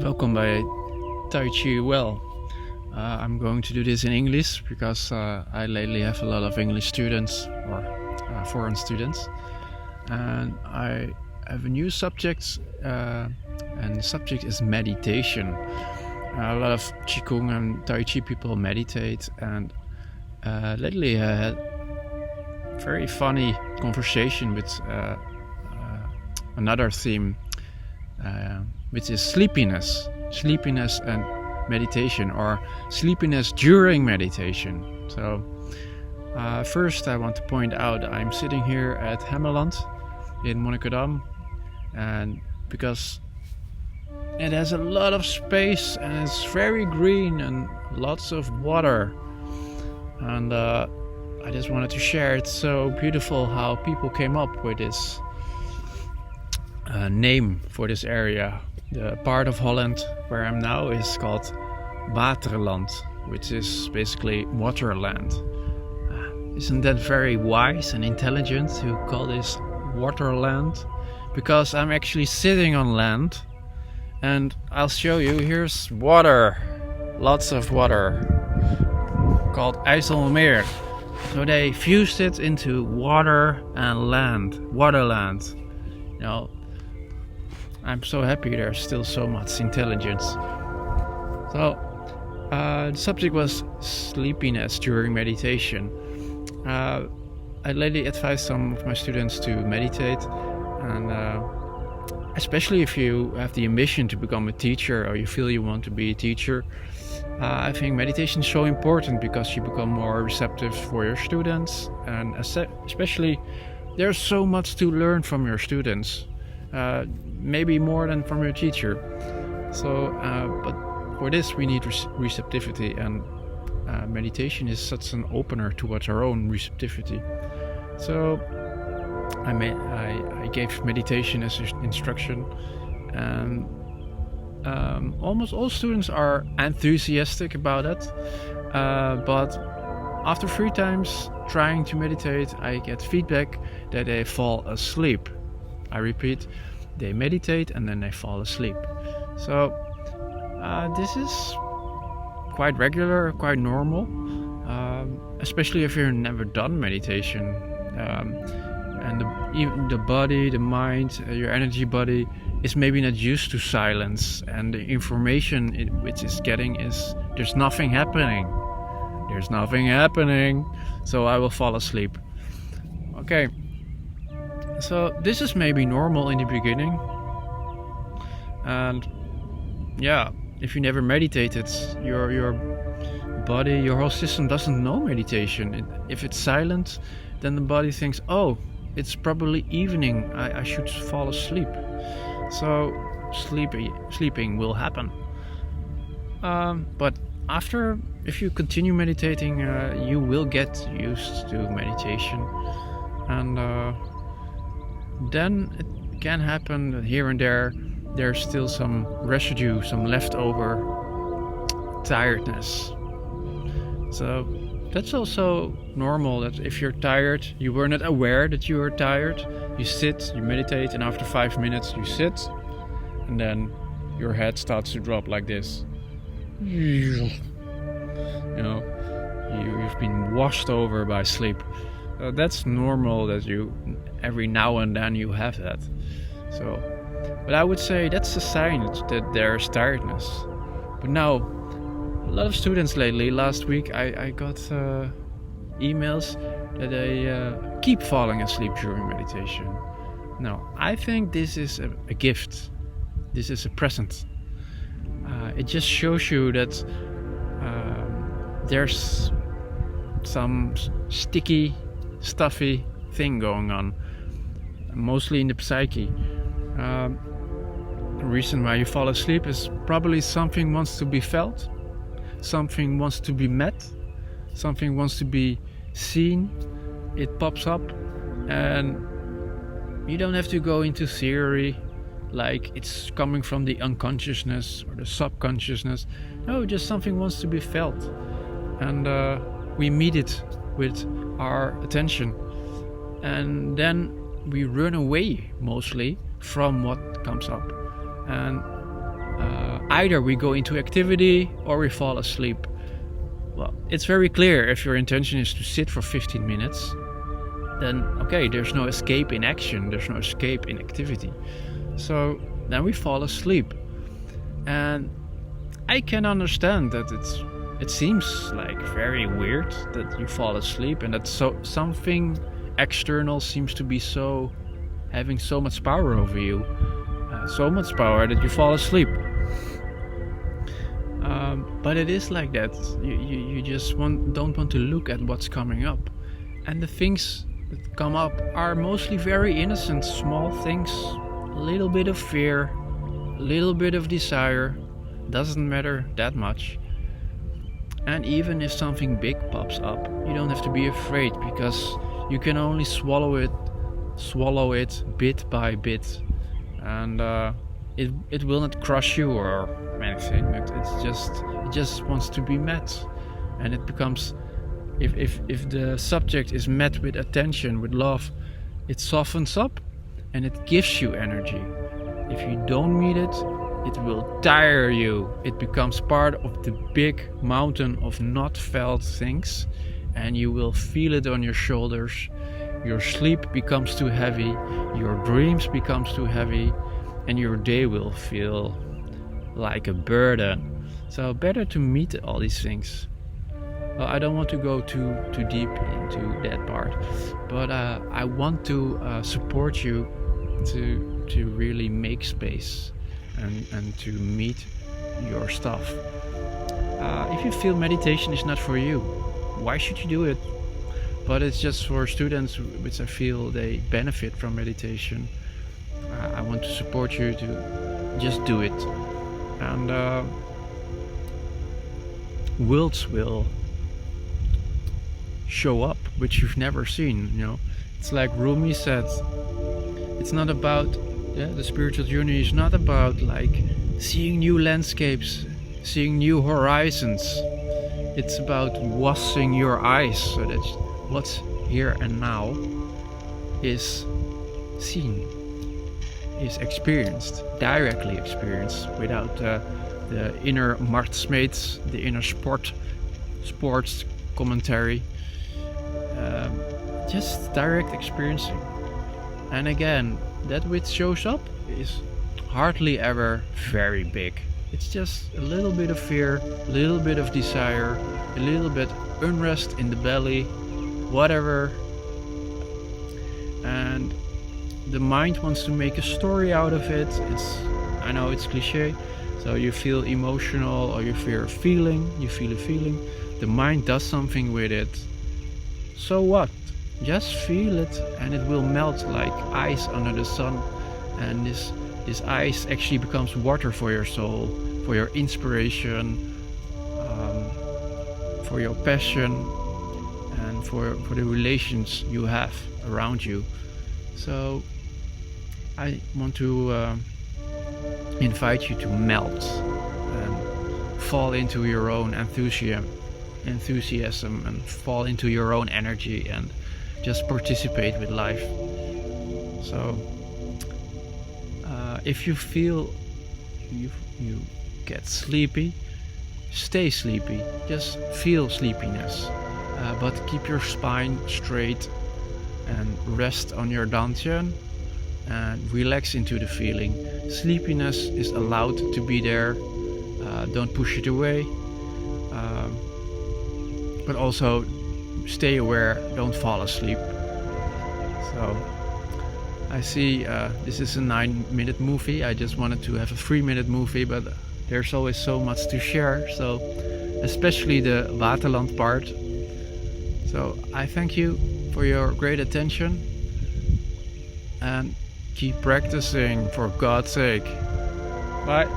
Welkom bij Tai Chi Well. I'm going to do this in English because I lately have a lot of English students or foreign students, and I have a new subject, and the subject is meditation. A lot of Qigong and Tai Chi people meditate, and lately I had a very funny conversation with another theme, which is sleepiness and meditation, or sleepiness during meditation. So first I want to point out I'm sitting here at Hemmeland in Monnikendam, and because it has a lot of space and it's very green and lots of water, and I just wanted to share. It's so beautiful how people came up with this name for this area. The part of Holland where I'm now is called Waterland, which is basically waterland. Isn't that very wise and intelligent to call this waterland? Because I'm actually sitting on land, and I'll show you. Here's water, lots of water, called IJsselmeer. So they fused it into water and land, waterland. You know, I'm so happy there's still so much intelligence. So the subject was sleepiness during meditation. I lately advised some of my students to meditate, and especially if you have the ambition to become a teacher, or you feel you want to be a teacher, I think meditation is so important because you become more receptive for your students, and especially there's so much to learn from your students. Maybe more than from your teacher. So, but for this we need receptivity, and meditation is such an opener towards our own receptivity. So I gave meditation as instruction, and almost all students are enthusiastic about it. But after 3 times trying to meditate, I get feedback that they fall asleep. I repeat, they meditate and then they fall asleep. So this is quite regular, quite normal, especially if you've never done meditation. And even the body, the mind, your energy body is maybe not used to silence, and the information which is getting is there's nothing happening. There's nothing happening, so I will fall asleep. Okay. So this is maybe normal in the beginning, and yeah, if you never meditated, your body, your whole system doesn't know meditation. If it's silent, then the body thinks, oh, it's probably evening, I should fall asleep. So sleeping will happen. But after, if you continue meditating, you will get used to meditation, and then it can happen that here and there there's still some residue, some leftover tiredness. So that's also normal, that if you're tired, you were not aware that you were tired, you sit, you meditate, and after 5 minutes you sit, and then your head starts to drop like this. You know, you've been washed over by sleep. That's normal that you every now and then you have that. So, but I would say that's a sign that there's tiredness. But now, a lot of students lately, last week I got emails that they keep falling asleep during meditation. Now, I think this is a gift. This is a present. It just shows you that there's some sticky, stuffy thing going on, mostly in the psyche. The reason why you fall asleep is probably something wants to be felt, something wants to be met, something wants to be seen. It pops up, and you don't have to go into theory like it's coming from the unconsciousness or the subconsciousness. No, just something wants to be felt, and we meet it with our attention, and then we run away mostly from what comes up. And either we go into activity or we fall asleep. Well, it's very clear if your intention is to sit for 15 minutes, then okay, there's no escape in action, there's no escape in activity. So then we fall asleep. And I can understand that it seems like very weird that you fall asleep and that something external seems to be having so much power over you, so much power that you fall asleep. But it is like that. You just don't want to look at what's coming up, and the things that come up are mostly very innocent, small things. A little bit of fear, a little bit of desire, doesn't matter that much. And even if something big pops up, you don't have to be afraid, because you can only swallow it bit by bit, and it will not crush you or anything. It just wants to be met, and it becomes, if the subject is met with attention, with love, it softens up and it gives you energy. If you don't meet it, it will tire you. It becomes part of the big mountain of not felt things, and you will feel it on your shoulders. Your sleep becomes too heavy, your dreams becomes too heavy, and your day will feel like a burden. So better to meet all these things. Well, I don't want to go too deep into that part, but I want to support you to really make space and to meet your stuff. If you feel meditation is not for you, why should you do it? But it's just for students which I feel they benefit from meditation. I want to support you to just do it, and worlds will show up which you've never seen. It's like Rumi said, it's not about the spiritual journey is not about like seeing new landscapes, seeing new horizons. It's about washing your eyes so that what's here and now is seen, is experienced, directly experienced, without the inner martsmates, the inner sports commentary. Just direct experiencing. And again, that which shows up is hardly ever very big. It's just a little bit of fear, a little bit of desire, a little bit unrest in the belly, whatever. And the mind wants to make a story out of it. I know it's cliche. So you feel emotional, or you feel a feeling. The mind does something with it. So what? Just feel it, and it will melt like ice under the sun. And this ice actually becomes water for your soul, for your inspiration, for your passion, and for the relations you have around you. So I want to invite you to melt and fall into your own enthusiasm and fall into your own energy and just participate with life. So if you feel you get sleepy, stay sleepy, just feel sleepiness, but keep your spine straight and rest on your dantian and relax into the feeling. Sleepiness is allowed to be there, don't push it away, but also stay aware, don't fall asleep. So I see this is a 9-minute movie. I just wanted to have a 3-minute movie, but there's always so much to share, so especially the Waterland part. So I thank you for your great attention, and keep practicing, for God's sake. Bye.